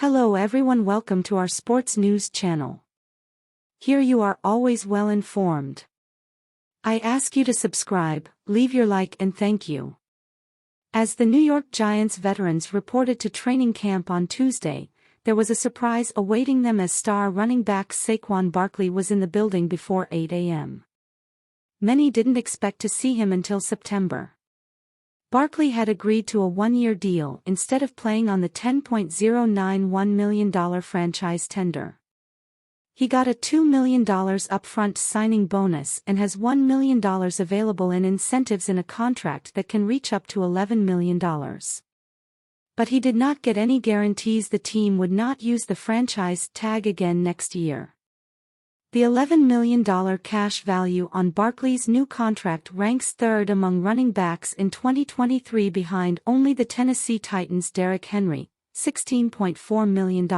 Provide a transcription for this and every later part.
Hello everyone, welcome to our sports news channel. Here you are always well informed. I ask you to subscribe, leave your like and thank you. As the New York Giants veterans reported to training camp on Tuesday, there was a surprise awaiting them as star running back Saquon Barkley was in the building before 8 a.m. Many didn't expect to see him until September. Barkley had agreed to a one-year deal instead of playing on the $10.091 million franchise tender. He got a $2 million upfront signing bonus and has $1 million available in incentives in a contract that can reach up to $11 million. But he did not get any guarantees the team would not use the franchise tag again next year. The $11 million cash value on Barkley's new contract ranks third among running backs in 2023 behind only the Tennessee Titans' Derrick Henry, $16.4 million,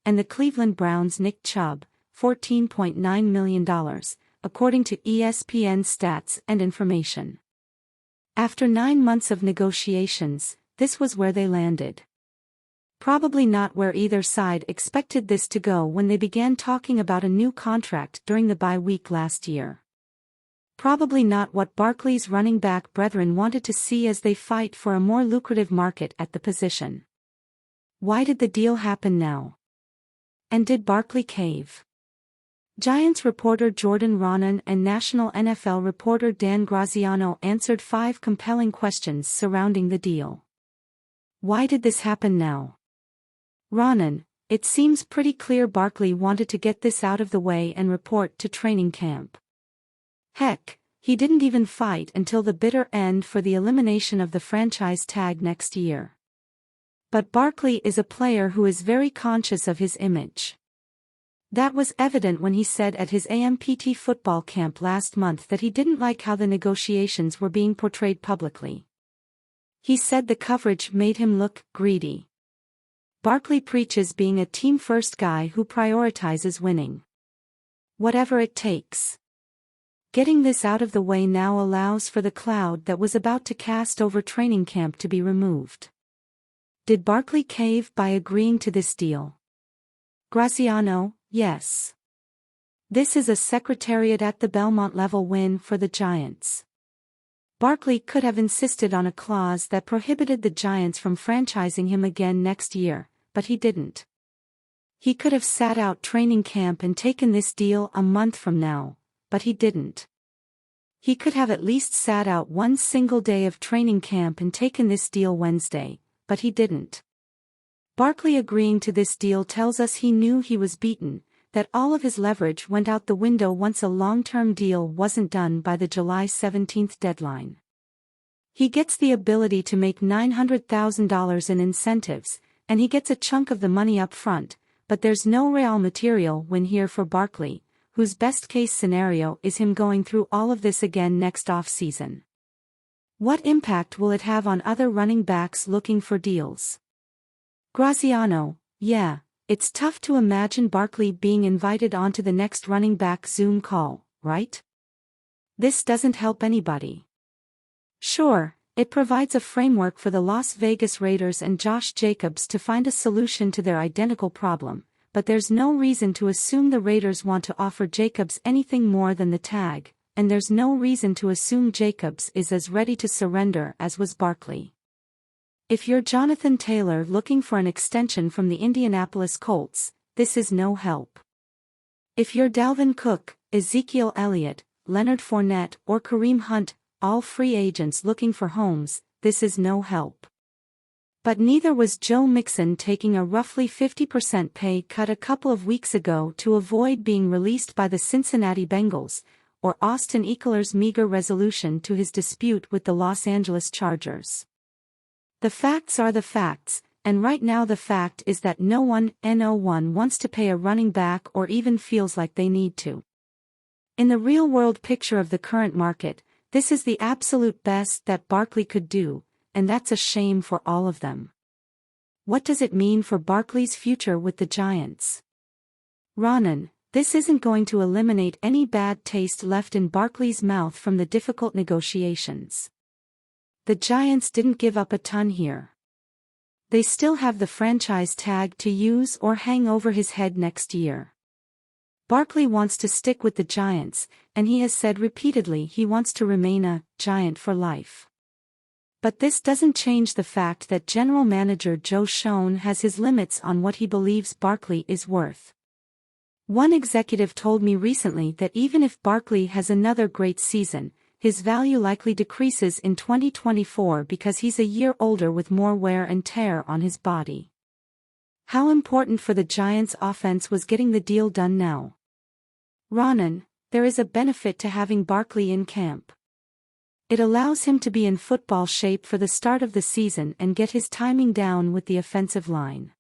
and the Cleveland Browns' Nick Chubb, $14.9 million, according to ESPN Stats and Information. After 9 months of negotiations, this was where they landed. Probably not where either side expected this to go when they began talking about a new contract during the bye week last year. Probably not what Barkley's running back brethren wanted to see as they fight for a more lucrative market at the position. Why did the deal happen now? And did Barkley cave? Giants reporter Jordan Raanan and National NFL reporter Dan Graziano answered 5 compelling questions surrounding the deal. Why did this happen now? Raanan: it seems pretty clear Barkley wanted to get this out of the way and report to training camp. Heck, he didn't even fight until the bitter end for the elimination of the franchise tag next year. But Barkley is a player who is very conscious of his image. That was evident when he said at his AMPT football camp last month that he didn't like how the negotiations were being portrayed publicly. He said the coverage made him look greedy. Barkley preaches being a team-first guy who prioritizes winning. Whatever it takes. Getting this out of the way now allows for the cloud that was about to cast over training camp to be removed. Did Barkley cave by agreeing to this deal? Graziano: yes. This is a secretariat at the Belmont level win for the Giants. Barkley could have insisted on a clause that prohibited the Giants from franchising him again next year, but he didn't. He could have sat out training camp and taken this deal a month from now, but he didn't. He could have at least sat out one single day of training camp and taken this deal Wednesday, but he didn't. Barkley agreeing to this deal tells us he knew he was beaten, that all of his leverage went out the window once a long-term deal wasn't done by the July 17th deadline. He gets the ability to make $900,000 in incentives, and he gets a chunk of the money up front, but there's no real material win here for Barkley, whose best-case scenario is him going through all of this again next off-season. What impact will it have on other running backs looking for deals? Graziano: yeah, it's tough to imagine Barkley being invited onto the next running back Zoom call, right? This doesn't help anybody. Sure, it provides a framework for the Las Vegas Raiders and Josh Jacobs to find a solution to their identical problem, but there's no reason to assume the Raiders want to offer Jacobs anything more than the tag, and there's no reason to assume Jacobs is as ready to surrender as was Barkley. If you're Jonathan Taylor looking for an extension from the Indianapolis Colts, this is no help. If you're Dalvin Cook, Ezekiel Elliott, Leonard Fournette or Kareem Hunt, all free agents looking for homes, this is no help. But neither was Joe Mixon taking a roughly 50% pay cut a couple of weeks ago to avoid being released by the Cincinnati Bengals, or Austin Ekeler's meager resolution to his dispute with the Los Angeles Chargers. The facts are the facts, and right now the fact is that no one wants to pay a running back or even feels like they need to. In the real-world picture of the current market, this is the absolute best that Barkley could do, and that's a shame for all of them. What does it mean for Barkley's future with the Giants? Raanan: this isn't going to eliminate any bad taste left in Barkley's mouth from the difficult negotiations. The Giants didn't give up a ton here. They still have the franchise tag to use or hang over his head next year. Barkley wants to stick with the Giants, and he has said repeatedly he wants to remain a Giant for life. But this doesn't change the fact that general manager Joe Schoen has his limits on what he believes Barkley is worth. One executive told me recently that even if Barkley has another great season, his value likely decreases in 2024 because he's a year older with more wear and tear on his body. How important for the Giants' offense was getting the deal done now? Ronan, there is a benefit to having Barkley in camp. It allows him to be in football shape for the start of the season and get his timing down with the offensive line.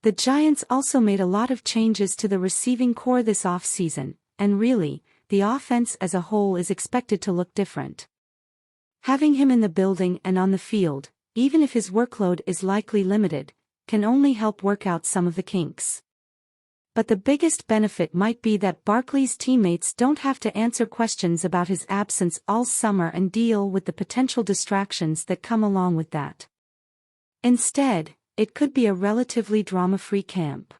The Giants also made a lot of changes to the receiving core this offseason, and really, the offense as a whole is expected to look different. Having him in the building and on the field, even if his workload is likely limited, can only help work out some of the kinks. But the biggest benefit might be that Barkley's teammates don't have to answer questions about his absence all summer and deal with the potential distractions that come along with that. Instead, it could be a relatively drama-free camp.